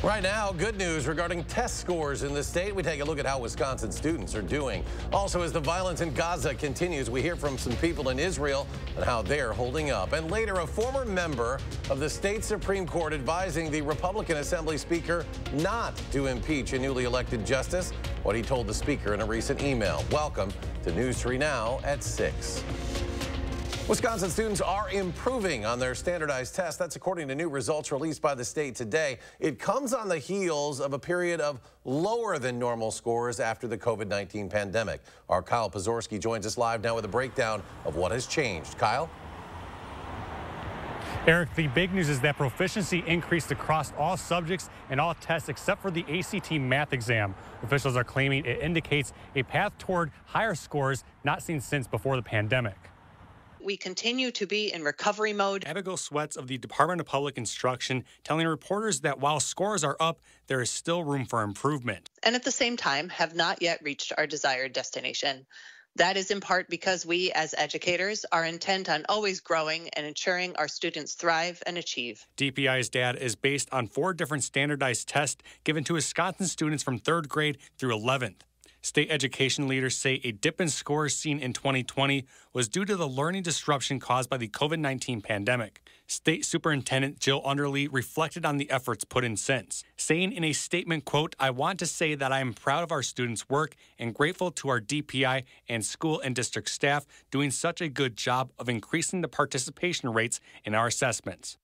Right now, good news regarding test scores in the state. We take a look at how Wisconsin students are doing. Also, as the violence in Gaza continues, we hear from some people in Israel and how they're holding up. And later, a former member of the state Supreme Court advising the Republican Assembly Speaker not to impeach a newly elected justice, what he told the Speaker in a recent email. Welcome to News 3 Now at 6. Wisconsin students are improving on their standardized tests. That's according to new results released by the state today. It comes on the heels of a period of lower than normal scores after the COVID-19 pandemic. Our Kyle Pozorski joins us live now with a breakdown of what has changed. Kyle? Eric, the big news is that proficiency increased across all subjects and all tests except for the ACT math exam. Officials are claiming it indicates a path toward higher scores not seen since before the pandemic. We continue to be in recovery mode. Abigail Sweats of the Department of Public Instruction telling reporters that while scores are up, there is still room for improvement. And at the same time, have not yet reached our desired destination. That is in part because we, as educators, are intent on always growing and ensuring our students thrive and achieve. DPI's data is based on 4 different standardized tests given to Wisconsin students from 3rd grade through 11th. State education leaders say a dip in scores seen in 2020 was due to the learning disruption caused by the COVID-19 pandemic. State Superintendent Jill Underly reflected on the efforts put in since, saying in a statement, quote, "I want to say that I am proud of our students' work and grateful to our DPI and school and district staff doing such a good job of increasing the participation rates in our assessments."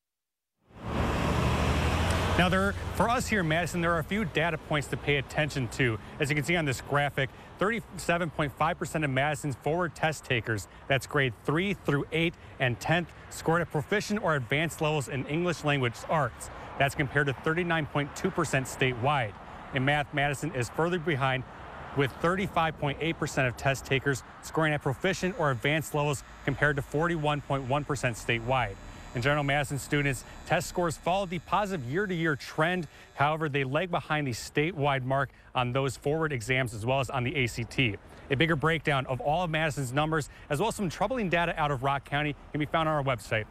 Now, for us here in Madison, there are a few data points to pay attention to. As you can see on this graphic, 37.5% of Madison's forward test takers, that's grade 3 through 8 and 10th, scored at proficient or advanced levels in English language arts. That's compared to 39.2% statewide. In math, Madison is further behind with 35.8% of test takers scoring at proficient or advanced levels compared to 41.1% statewide. In general, Madison students' test scores follow the positive year-to-year trend. However, they lag behind the statewide mark on those forward exams as well as on the ACT. A bigger breakdown of all of Madison's numbers, as well as some troubling data out of Rock County, can be found on our website,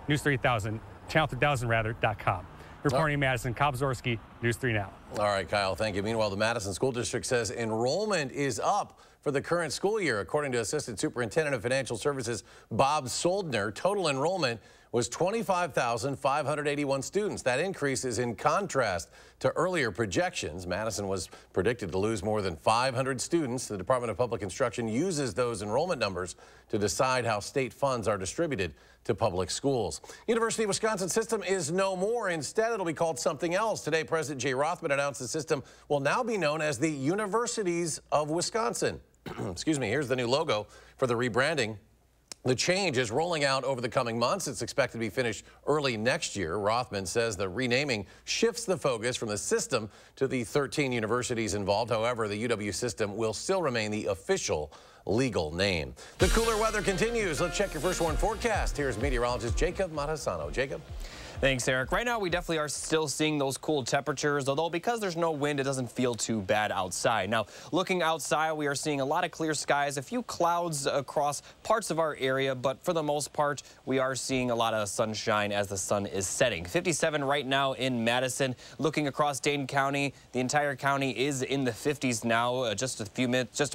channel3000.com. Reporting in Madison, Kyle Pozorski, News 3 Now. All right, Kyle, thank you. Meanwhile, the Madison School District says enrollment is up for the current school year. According to Assistant Superintendent of Financial Services Bob Soldner, total enrollment was 25,581 students. That increase is in contrast to earlier projections. Madison was predicted to lose more than 500 students. The Department of Public Instruction uses those enrollment numbers to decide how state funds are distributed to public schools. University of Wisconsin system is no more. Instead, it'll be called something else. Today, President Jay Rothman announced the system will now be known as the Universities of Wisconsin. Excuse me, here's the new logo for the rebranding. The change is rolling out over the coming months. It's expected to be finished early next year. Rothman says the renaming shifts the focus from the system to the 13 universities involved. However, the UW system will still remain the official legal name. The cooler weather continues. Let's check your first warn forecast. Here's meteorologist Jacob Madison. Jacob? Thanks, Eric. Right now, we definitely are still seeing those cool temperatures, although because there's no wind, it doesn't feel too bad outside. Now, looking outside, we are seeing a lot of clear skies, a few clouds across parts of our area, but for the most part, we are seeing a lot of sunshine as the sun is setting. 57 right now in Madison. Looking across Dane County, the entire county is in the 50s now. Just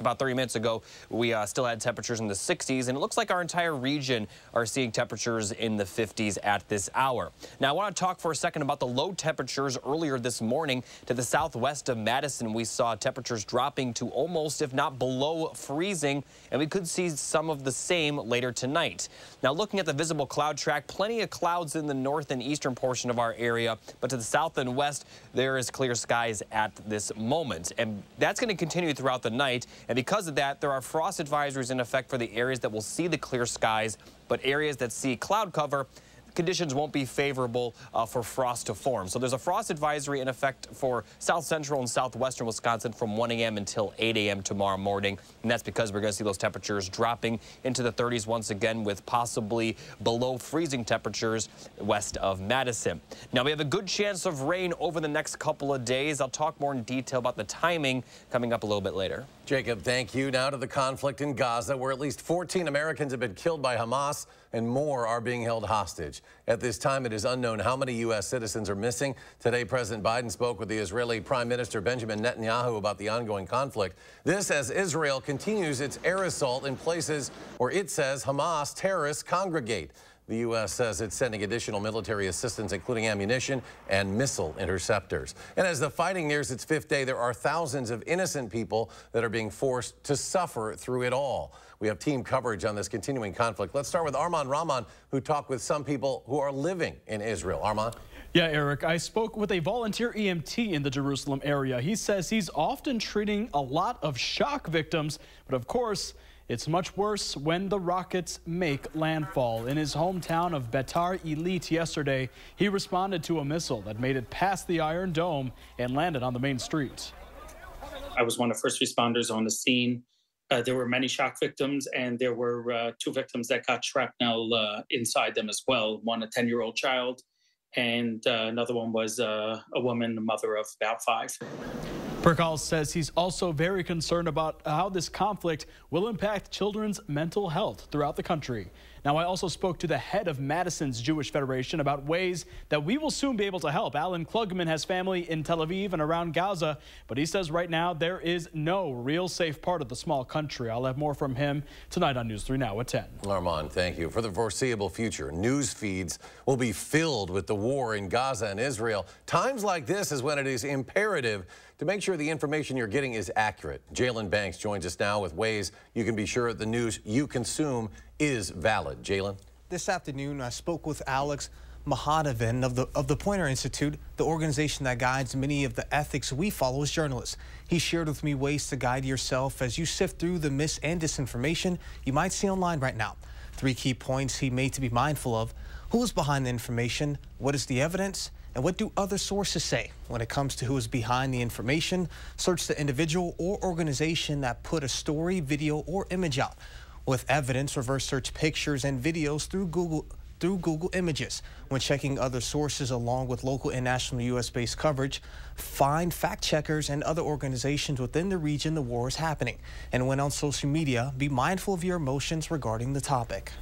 about 30 minutes ago, we still had temperatures in the 60s, and it looks like our entire region are seeing temperatures in the 50s at this hour. Now, I want to talk for a second about the low temperatures earlier this morning. To the southwest of Madison, we saw temperatures dropping to almost, if not below freezing, and we could see some of the same later tonight. Now, looking at the visible cloud track, plenty of clouds in the north and eastern portion of our area, but to the south and west, there is clear skies at this moment, and that's going to continue throughout the night, and because of that, there are frost advisories in effect for the areas that will see the clear skies, but areas that see cloud cover, conditions won't be favorable for frost to form. So there's a frost advisory in effect for south central and southwestern Wisconsin from 1 a.m. until 8 a.m. tomorrow morning. And that's because we're going to see those temperatures dropping into the 30s once again with possibly below freezing temperatures west of Madison. Now we have a good chance of rain over the next couple of days. I'll talk more in detail about the timing coming up a little bit later. Jacob, thank you. Now to the conflict in Gaza, where at least 14 Americans have been killed by Hamas and more are being held hostage. At this time, it is unknown how many U.S. citizens are missing. Today, President Biden spoke with the Israeli Prime Minister Benjamin Netanyahu about the ongoing conflict. This as Israel continues its air assault in places where it says Hamas terrorists congregate. The U.S. says it's sending additional military assistance, including ammunition and missile interceptors. And as the fighting nears its 5th day, there are thousands of innocent people that are being forced to suffer through it all. We have team coverage on this continuing conflict. Let's start with Arman Rahman, who talked with some people who are living in Israel. Arman? Yeah, Eric, I spoke with a volunteer EMT in the Jerusalem area. He says he's often treating a lot of shock victims, but of course, it's much worse when the rockets make landfall. In his hometown of Beitar Illit yesterday, he responded to a missile that made it past the Iron Dome and landed on the main street. I was one of the first responders on the scene. There were many shock victims, and there were 2 victims that got shrapnel inside them as well. One, a 10-year-old child, and another one was a woman, a mother of about 5. Perkal says he's also very concerned about how this conflict will impact children's mental health throughout the country. Now, I also spoke to the head of Madison's Jewish Federation about ways that we will soon be able to help. Alan Klugman has family in Tel Aviv and around Gaza, but he says right now there is no real safe part of the small country. I'll have more from him tonight on News 3 Now at 10. Arman, thank you. For the foreseeable future, news feeds will be filled with the war in Gaza and Israel. Times like this is when it is imperative to make sure the information you're getting is accurate. Jalen Banks joins us now with ways you can be sure the news you consume is valid. Jalen? This afternoon, I spoke with Alex Mahadavan of the Poynter Institute, the organization that guides many of the ethics we follow as journalists. He shared with me ways to guide yourself as you sift through the mis and disinformation you might see online right now. 3 key points he made to be mindful of: who is behind the information, what is the evidence, and what do other sources say? When it comes to who is behind the information, search the individual or organization that put a story, video, or image out. With evidence, reverse search pictures and videos through Google Images. When checking other sources along with local and national U.S.-based coverage, find fact checkers and other organizations within the region the war is happening. And when on social media, be mindful of your emotions regarding the topic.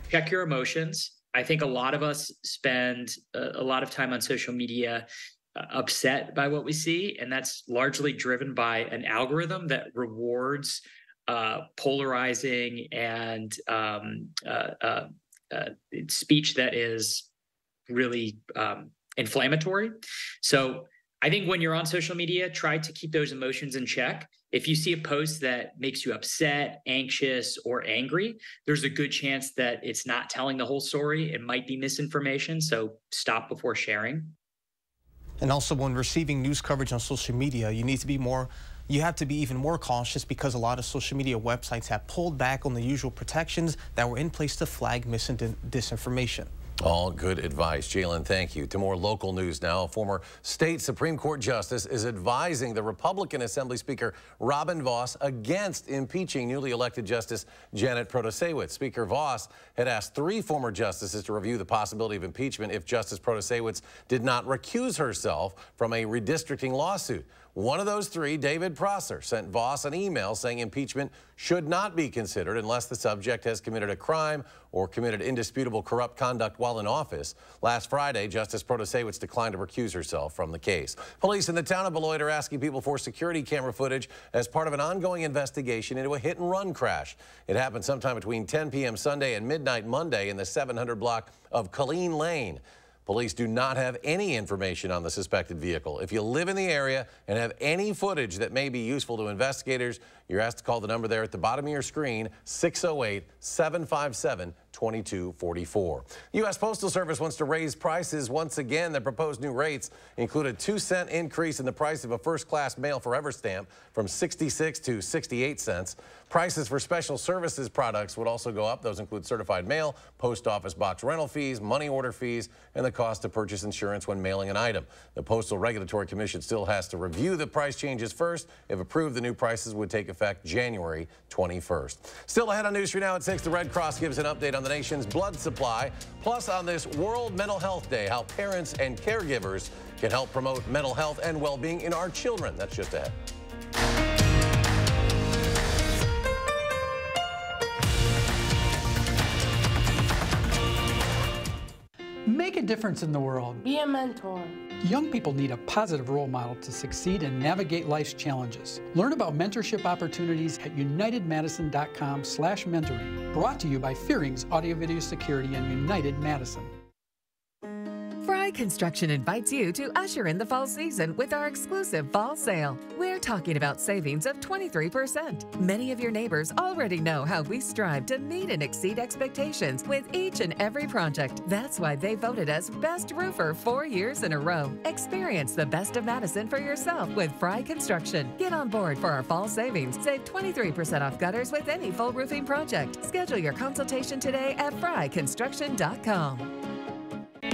Check your emotions. I think a lot of us spend a lot of time on social media upset by what we see, and that's largely driven by an algorithm that rewards polarizing and speech that is really inflammatory. So I think when you're on social media, try to keep those emotions in check. If you see a post that makes you upset, anxious, or angry, there's a good chance that it's not telling the whole story. It might be misinformation, so stop before sharing. And also, when receiving news coverage on social media, you have to be even more cautious, because a lot of social media websites have pulled back on the usual protections that were in place to flag mis and disinformation. All good advice. Jalen, thank you. To more local news now. A former state Supreme Court justice is advising the Republican Assembly Speaker Robin Vos against impeaching newly elected Justice Janet Protasiewicz. Speaker Vos had asked 3 former justices to review the possibility of impeachment if Justice Protasiewicz did not recuse herself from a redistricting lawsuit. One of those 3, David Prosser, sent Vos an email saying impeachment should not be considered unless the subject has committed a crime or committed indisputable corrupt conduct while in office. Last Friday, Justice Protasiewicz declined to recuse herself from the case. Police in the town of Beloit are asking people for security camera footage as part of an ongoing investigation into a hit-and-run crash. It happened sometime between 10 p.m. Sunday and midnight Monday in the 700 block of Colleen Lane. Police do not have any information on the suspected vehicle. If you live in the area and have any footage that may be useful to investigators, you're asked to call the number there at the bottom of your screen, 608-757-2244. The U.S. Postal Service wants to raise prices once again. The proposed new rates include a 2-cent increase in the price of a first-class mail forever stamp from 66 to 68 cents. Prices for special services products would also go up. Those include certified mail, post office box rental fees, money order fees, and the cost to purchase insurance when mailing an item. The Postal Regulatory Commission still has to review the price changes first. If approved, the new prices would take effect January 21st. Still ahead on News 3 Now at 6, the Red Cross gives an update on the nation's blood supply. Plus, on this World Mental Health Day, how parents and caregivers can help promote mental health and well-being in our children. That's just ahead. difference in the world. Be a mentor. Young people need a positive role model to succeed and navigate life's challenges. Learn about mentorship opportunities at unitedmadison.com/mentoring. Brought to you by Fearing's Audio Video Security and United Madison. Fry Construction invites you to usher in the fall season with our exclusive fall sale. We're talking about savings of 23%. Many of your neighbors already know how we strive to meet and exceed expectations with each and every project. That's why they voted us Best Roofer 4 years in a row. Experience the best of Madison for yourself with Fry Construction. Get on board for our fall savings. Save 23% off gutters with any full roofing project. Schedule your consultation today at fryconstruction.com.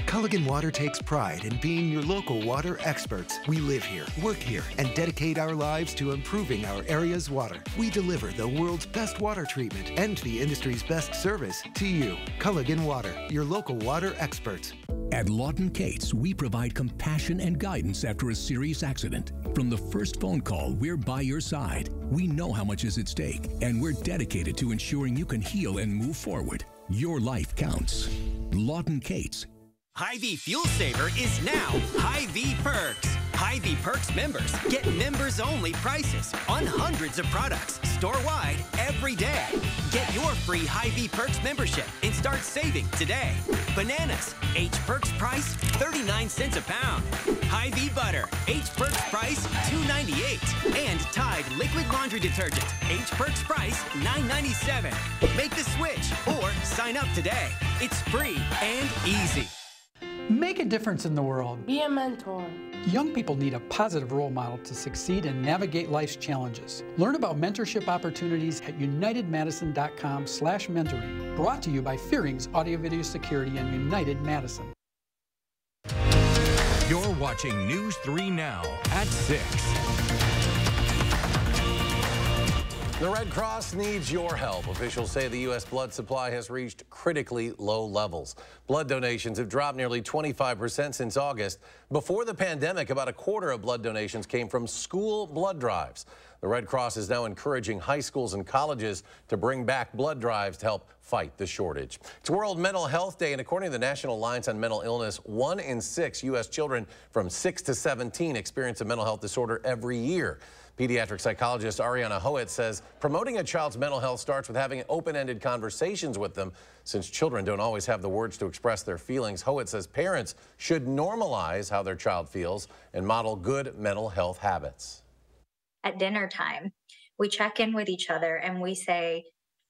Culligan Water takes pride in being your local water experts. We live here, work here, and dedicate our lives to improving our area's water. We deliver the world's best water treatment and the industry's best service to you. Culligan Water, your local water experts. At Lawton Cates, we provide compassion and guidance after a serious accident. From the first phone call, we're by your side. We know how much is at stake, and we're dedicated to ensuring you can heal and move forward. Your life counts. Lawton Cates. Hy-Vee Fuel Saver is now Hy-Vee Perks. Hy-Vee Perks members get members-only prices on hundreds of products store-wide every day. Get your free Hy-Vee Perks membership and start saving today. Bananas, H Perks price 39 cents a pound. Hy-Vee Butter, H Perks price $2.98. And Tide Liquid Laundry Detergent, H Perks price $9.97. Make the switch or sign up today. It's free and easy. Make a difference in the world. Be a mentor. Young people need a positive role model to succeed and navigate life's challenges. Learn about mentorship opportunities at unitedmadison.com/mentoring. Brought to you by Fearing's Audio Video Security and United Madison. You're watching News 3 Now at 6. The Red Cross needs your help. Officials say the U.S. blood supply has reached critically low levels. Blood donations have dropped nearly 25% since August. Before the pandemic, about a quarter of blood donations came from school blood drives. The Red Cross is now encouraging high schools and colleges to bring back blood drives to help fight the shortage. It's World Mental Health Day, and according to the National Alliance on Mental Illness, 1 in 6 U.S. children from 6 to 17 experience a mental health disorder every year. Pediatric psychologist Ariana Howitt says promoting a child's mental health starts with having open-ended conversations with them. Since children don't always have the words to express their feelings, Howitt says parents should normalize how their child feels and model good mental health habits. At dinner time, we check in with each other and we say,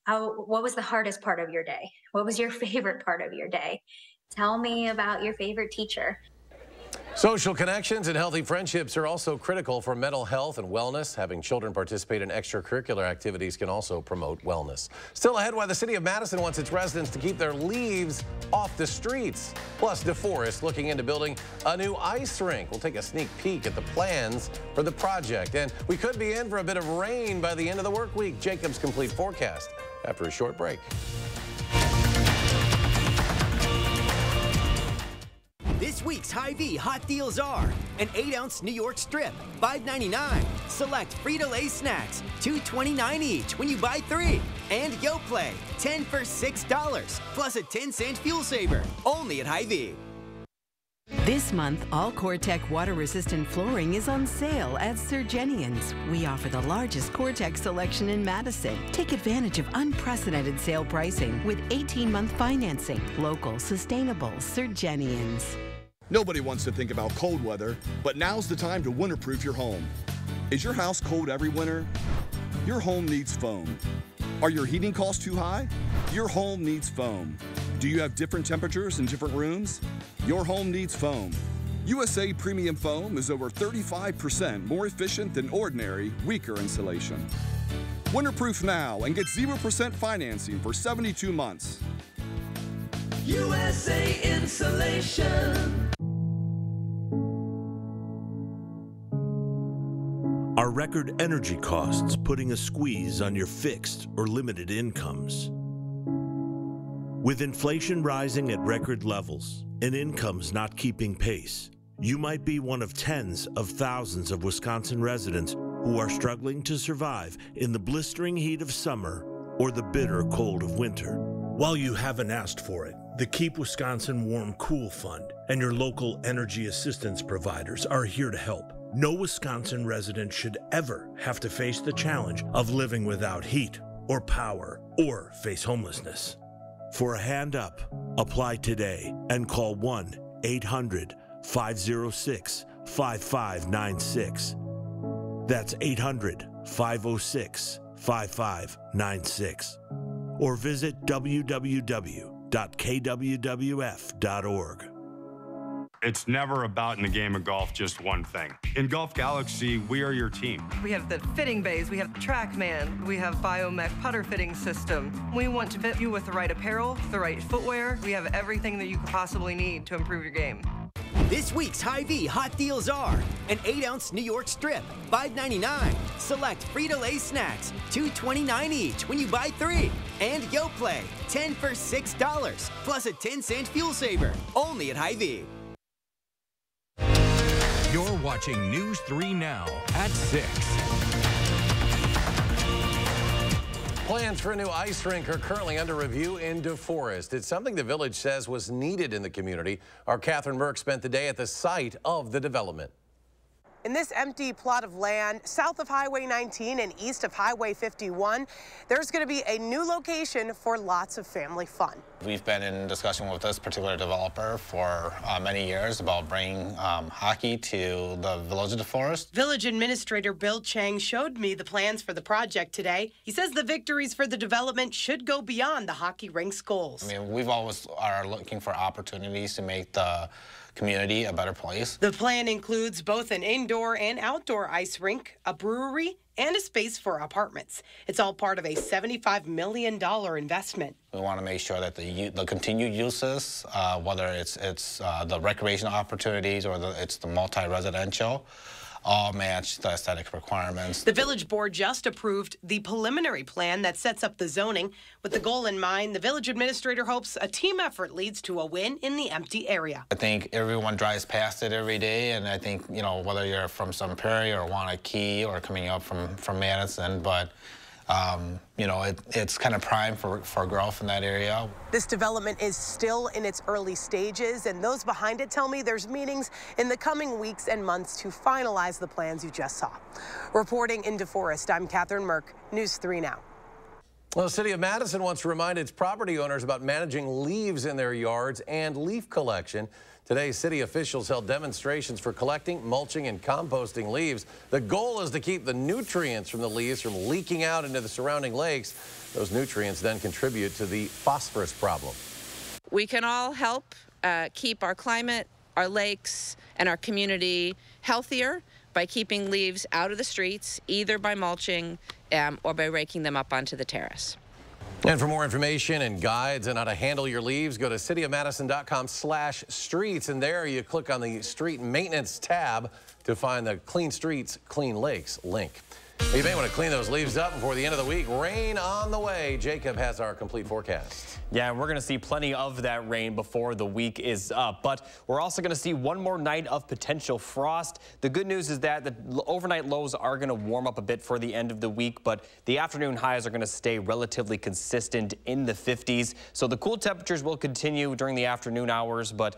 what was the hardest part of your day? What was your favorite part of your day? Tell me about your favorite teacher. Social connections and healthy friendships are also critical for mental health and wellness. Having children participate in extracurricular activities can also promote wellness. Still ahead, why the city of Madison wants its residents to keep their leaves off the streets. Plus, DeForest looking into building a new ice rink. We'll take a sneak peek at the plans for the project. And we could be in for a bit of rain by the end of the work week. Jacob's complete forecast after a short break. This week's Hy-Vee hot deals are an 8-ounce New York strip, $5.99. Select Frito-Lay snacks, $2.29 each when you buy 3. And Yoplait, 10 for $6, plus a 10-cent fuel saver, only at Hy-Vee. This month, all COREtec water-resistant flooring is on sale at Surgenian's. We offer the largest COREtec selection in Madison. Take advantage of unprecedented sale pricing with 18-month financing. Local, sustainable Surgenian's. Nobody wants to think about cold weather, but now's the time to winterproof your home. Is your house cold every winter? Your home needs foam. Are your heating costs too high? Your home needs foam. Do you have different temperatures in different rooms? Your home needs foam. USA Premium Foam is over 35% more efficient than ordinary, weaker insulation. Winterproof now and get 0% financing for 72 months. USA Insulation. Are record energy costs putting a squeeze on your fixed or limited incomes? With inflation rising at record levels and incomes not keeping pace, you might be one of tens of thousands of Wisconsin residents who are struggling to survive in the blistering heat of summer or the bitter cold of winter. While you haven't asked for it, The Keep Wisconsin Warm Cool Fund and your local energy assistance providers are here to help. No Wisconsin resident should ever have to face the challenge of living without heat or power or face homelessness. For a hand up, apply today and call 1-800-506-5596. That's 800-506-5596. Or visit www.kwwf.org. It's never about, in the game of golf, just one thing. In Golf Galaxy, we are your team. We have the fitting bays, we have TrackMan, we have Biomech putter fitting system. We want to fit you with the right apparel, the right footwear. We have everything that you could possibly need to improve your game. This week's Hy-Vee hot deals are an 8-ounce New York strip, $5.99. Select Frito-Lay snacks, $2.29 each when you buy 3. And YoPlay, 10 for $6, plus a 10-cent fuel saver. Only at Hy-Vee. You're watching News 3 Now at 6. Plans for a new ice rink are currently under review in DeForest. It's something the village says was needed in the community. Our Catherine Merck spent the day at the site of the development. In this empty plot of land south of Highway 19 and east of Highway 51, there's going to be a new location for lots of family fun. We've been in discussion with this particular developer for many years about bringing hockey to the village of DeForest. Village Administrator Bill Chang showed me the plans for the project today. He says the victories for the development should go beyond the hockey rink's goals. I mean, we've always are looking for opportunities to make the community a better place. The plan includes both an indoor and outdoor ice rink, a brewery, and a space for apartments. It's all part of a $75 million investment. We want to make sure that the continued uses, whether it's the recreational opportunities or it's the multi-residential, all match the aesthetic requirements. The village board just approved the preliminary plan that sets up the zoning. With the goal in mind, the village administrator hopes a team effort leads to a win in the empty area. I think everyone drives past it every day, and I think, you know, whether you're from Sun Prairie or Wanakee or coming up from Madison, but you know, it's kind of prime for growth in that area. This development is still in its early stages, and those behind it tell me there's meetings in the coming weeks and months to finalize the plans you just saw. Reporting in DeForest, I'm Catherine Merck, News 3 Now. Well, the city of Madison wants to remind its property owners about managing leaves in their yards and leaf collection. Today, city officials held demonstrations for collecting, mulching, and composting leaves. The goal is to keep the nutrients from the leaves from leaking out into the surrounding lakes. Those nutrients then contribute to the phosphorus problem. We can all help keep our climate, our lakes, and our community healthier by keeping leaves out of the streets, either by mulching or by raking them up onto the terrace. And for more information and guides on how to handle your leaves, go to cityofmadison.com/streets, and there you click on the street maintenance tab to find the Clean Streets, Clean Lakes link. You may want to clean those leaves up before the end of the week. Rain on the way. Jacob has our complete forecast. Yeah, we're going to see plenty of that rain before the week is up, but we're also going to see one more night of potential frost. The good news is that the overnight lows are going to warm up a bit for the end of the week, but the afternoon highs are going to stay relatively consistent in the 50s. So the cool temperatures will continue during the afternoon hours, but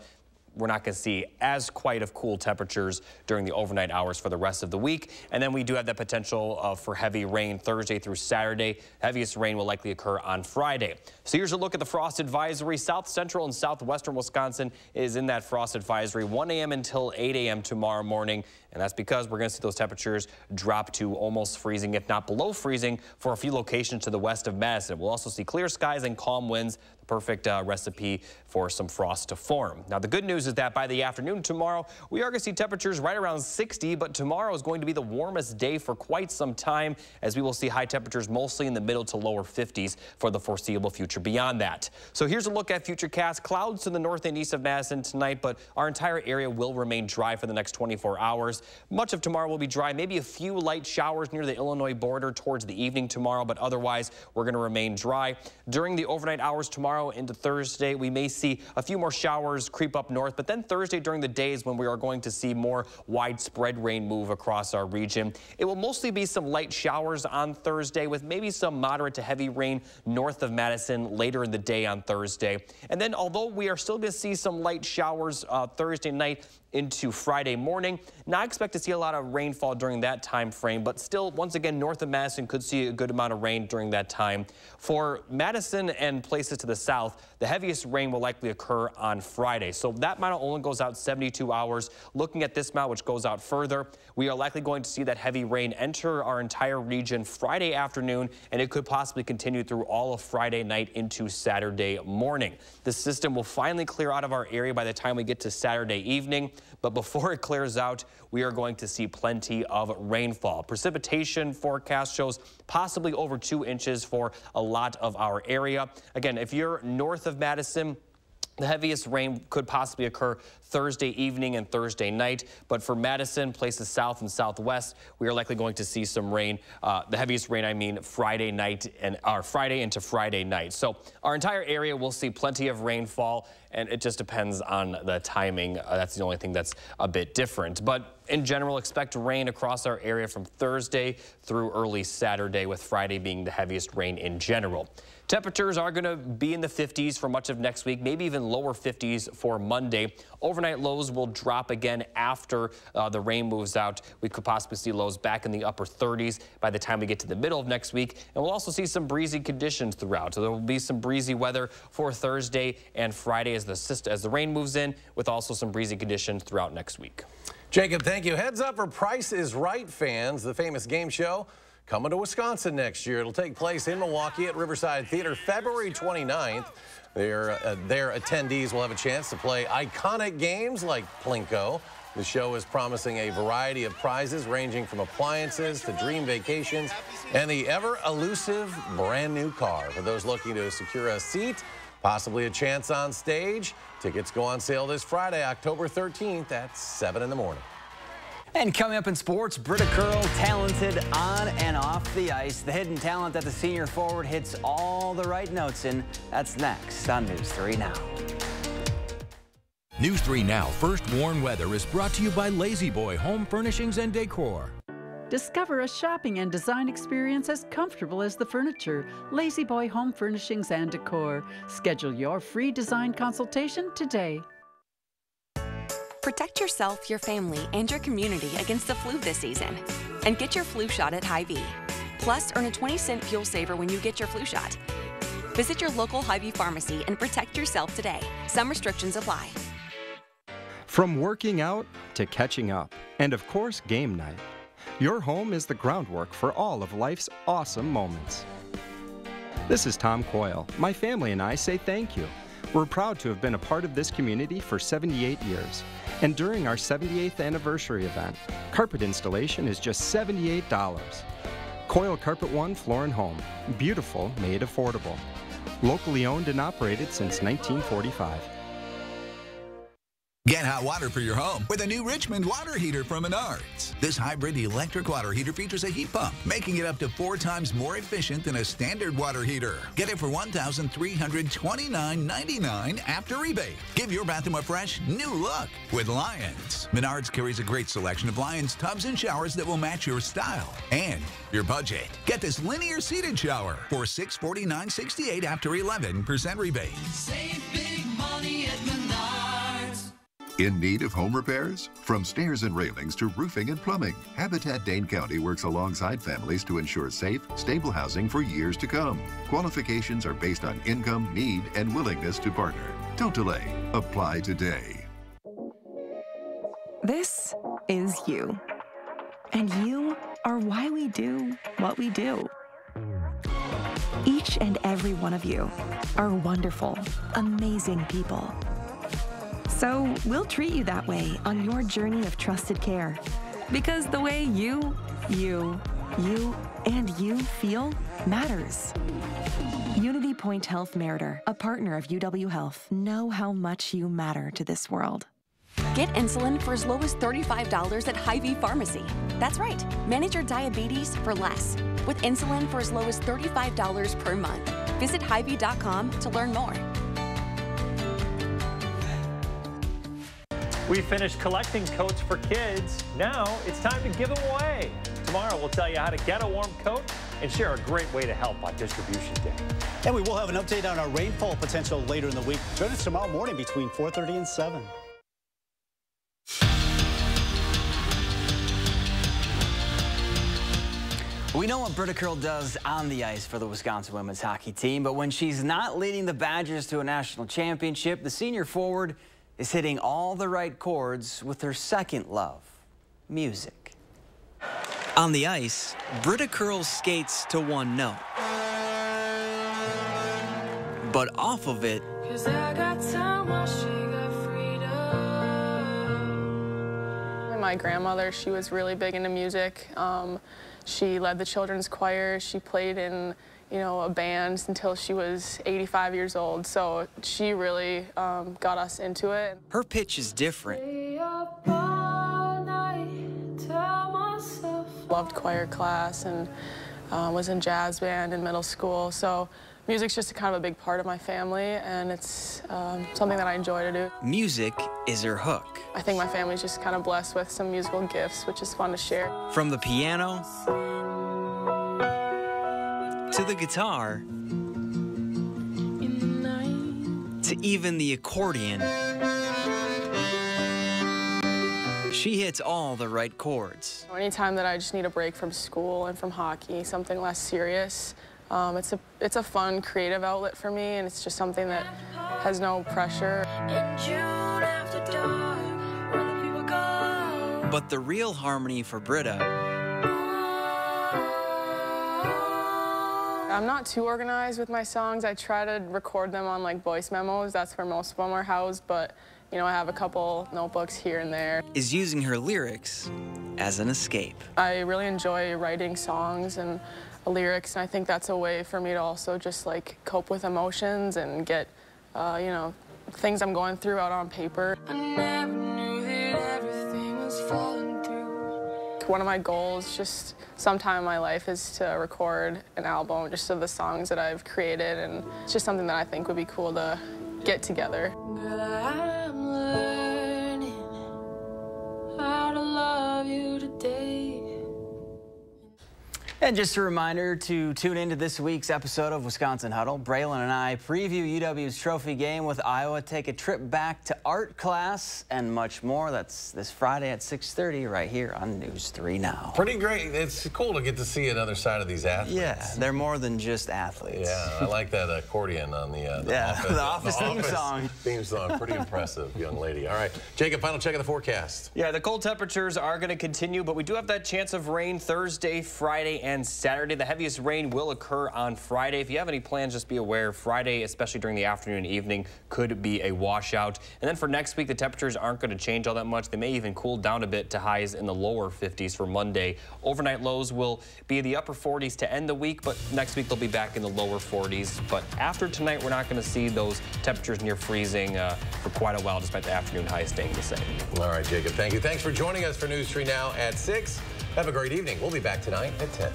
we're not going to see as quite of cool temperatures during the overnight hours for the rest of the week. And then we do have that potential for heavy rain Thursday through Saturday. Heaviest rain will likely occur on Friday. So here's a look at the frost advisory. South Central and Southwestern Wisconsin is in that frost advisory 1 a.m. until 8 a.m. tomorrow morning. And that's because we're going to see those temperatures drop to almost freezing, if not below freezing, for a few locations to the west of Madison. We'll also see clear skies and calm winds, the perfect recipe for some frost to form. Now, the good news is that by the afternoon tomorrow, we are going to see temperatures right around 60, but tomorrow is going to be the warmest day for quite some time, as we will see high temperatures mostly in the middle to lower 50s for the foreseeable future beyond that. So here's a look at Futurecast. Clouds to the north and east of Madison tonight, but our entire area will remain dry for the next 24 hours. Much of tomorrow will be dry, maybe a few light showers near the Illinois border towards the evening tomorrow, but otherwise we're going to remain dry. During the overnight hours tomorrow, tomorrow into Thursday, we may see a few more showers creep up north, but then Thursday during the day is when we are going to see more widespread rain move across our region. It will mostly be some light showers on Thursday with maybe some moderate to heavy rain north of Madison later in the day on Thursday. And then although we are still going to see some light showers Thursday night into Friday morning, not expect to see a lot of rainfall during that time frame, but still, once again, north of Madison could see a good amount of rain during that time. For Madison and places to the south, the heaviest rain will likely occur on Friday. So that model only goes out 72 hours. Looking at this model, which goes out further, we are likely going to see that heavy rain enter our entire region Friday afternoon, and it could possibly continue through all of Friday night into Saturday morning. The system will finally clear out of our area by the time we get to Saturday evening. But before it clears out, we are going to see plenty of rainfall. Precipitation forecast shows possibly over 2 inches for a lot of our area. Again, if you're north of Madison, the heaviest rain could possibly occur Thursday evening and Thursday night. But for Madison, places south and southwest, we are likely going to see some rain. The heaviest rain, I mean, Friday night and Friday into Friday night. So our entire area will see plenty of rainfall, and it just depends on the timing. That's the only thing that's a bit different. But in general, expect rain across our area from Thursday through early Saturday, with Friday being the heaviest rain in general. Temperatures are going to be in the 50s for much of next week, maybe even lower 50s for Monday. Overnight lows will drop again after the rain moves out. We could possibly see lows back in the upper 30s by the time we get to the middle of next week. And we'll also see some breezy conditions throughout. So there will be some breezy weather for Thursday and Friday as the rain moves in, with also some breezy conditions throughout next week. Jacob, thank you. Heads up for Price is Right fans, the famous game show coming to Wisconsin next year. It'll take place in Milwaukee at Riverside Theater February 29th. Their attendees will have a chance to play iconic games like Plinko. The show is promising a variety of prizes ranging from appliances to dream vacations and the ever-elusive brand new car. For those looking to secure a seat, possibly a chance on stage, tickets go on sale this Friday, October 13th at 7 in the morning. And coming up in sports, Britta Curl, talented on and off the ice. The hidden talent that the senior forward hits all the right notes in. That's next on News 3 Now. News 3 Now First Warn Weather is brought to you by Lazy Boy Home Furnishings and Decor. Discover a shopping and design experience as comfortable as the furniture. Lazy Boy Home Furnishings and Decor. Schedule your free design consultation today. Protect yourself, your family, and your community against the flu this season. And get your flu shot at Hy-Vee. Plus, earn a 20-cent fuel saver when you get your flu shot. Visit your local Hy-Vee pharmacy and protect yourself today. Some restrictions apply. From working out to catching up, and of course, game night. Your home is the groundwork for all of life's awesome moments. This is Tom Coyle. My family and I say thank you. We're proud to have been a part of this community for 78 years. And during our 78th anniversary event, carpet installation is just $78. Coyle Carpet One Floor and Home. Beautiful, made affordable. Locally owned and operated since 1945. Get hot water for your home with a new Richmond water heater from Menards. This hybrid electric water heater features a heat pump, making it up to 4 times more efficient than a standard water heater. Get it for $1,329.99 after rebate. Give your bathroom a fresh, new look with Lions. Menards carries a great selection of Lions tubs and showers that will match your style and your budget. Get this linear seated shower for $649.68 after 11% rebate. Save big money at Menards. In need of home repairs? From stairs and railings to roofing and plumbing, Habitat Dane County works alongside families to ensure safe, stable housing for years to come. Qualifications are based on income, need, and willingness to partner. Don't delay. Apply today. This is you. And you are why we do what we do. Each and every one of you are wonderful, amazing people. So we'll treat you that way on your journey of trusted care. Because the way you feel matters. Unity Point Health Meritor, a partner of UW Health, know how much you matter to this world. Get insulin for as low as $35 at Hy-Vee Pharmacy. That's right. Manage your diabetes for less with insulin for as low as $35 per month. Visit Hy-Vee.com to learn more. We finished collecting coats for kids. Now it's time to give them away. Tomorrow we'll tell you how to get a warm coat and share a great way to help on Distribution Day. And we will have an update on our rainfall potential later in the week. Join us tomorrow morning between 4:30 and 7. We know what Britta Curl does on the ice for the Wisconsin women's hockey team, but when she's not leading the Badgers to a national championship, the senior forward is hitting all the right chords with her second love, music. On the ice, Britta Curl skates to one note. But off of it, my grandmother, she was really big into music. She led the children's choir. She played in, a band until she was 85 years old. So she really got us into it. Her pitch is different. Loved choir class and was in jazz band in middle school. So music's just kind of a big part of my family, and it's something that I enjoy to do. Music is her hook. I think my family's just kind of blessed with some musical gifts, which is fun to share. From the piano to the guitar to even the accordion, she hits all the right chords. Anytime that I just need a break from school and from hockey, something less serious, it's a fun, creative outlet for me, and it's just something that has no pressure. But the real harmony for Britta, I'm not too organized with my songs. I try to record them on like voice memos. That's where most of them are housed, but I have a couple notebooks here and there. Is using her lyrics as an escape. I really enjoy writing songs and lyrics, and I think that's a way for me to also just like cope with emotions and get, things I'm going through out on paper. I never knew that everything was falling through. One of my goals, just sometime in my life, is to record an album just of the songs that I've created, and it's just something that I think would be cool to get together. Girl, I'm learning how to love you today. And just a reminder to tune into this week's episode of Wisconsin Huddle. Braylon and I preview UW's trophy game with Iowa, take a trip back to art class, and much more. That's this Friday at 6:30 right here on News 3 Now. Pretty great. It's cool to get to see another side of these athletes. Yeah, they're more than just athletes. Yeah, I like that accordion on the Office theme song. Theme song. Pretty impressive, young lady. All right, Jacob, final check of the forecast. Yeah, the cold temperatures are going to continue, but we do have that chance of rain Thursday, Friday, and Saturday. The heaviest rain will occur on Friday. If you have any plans, just be aware Friday, especially during the afternoon and evening, could be a washout. And then for next week, the temperatures aren't going to change all that much. They may even cool down a bit to highs in the lower 50s for Monday. Overnight lows will be the upper 40s to end the week, but next week they'll be back in the lower 40s. But after tonight, we're not going to see those temperatures near freezing for quite a while, despite the afternoon highs staying the same. All right, Jacob, thank you. Thanks for joining us for News 3 Now at 6. Have a great evening. We'll be back tonight at 10.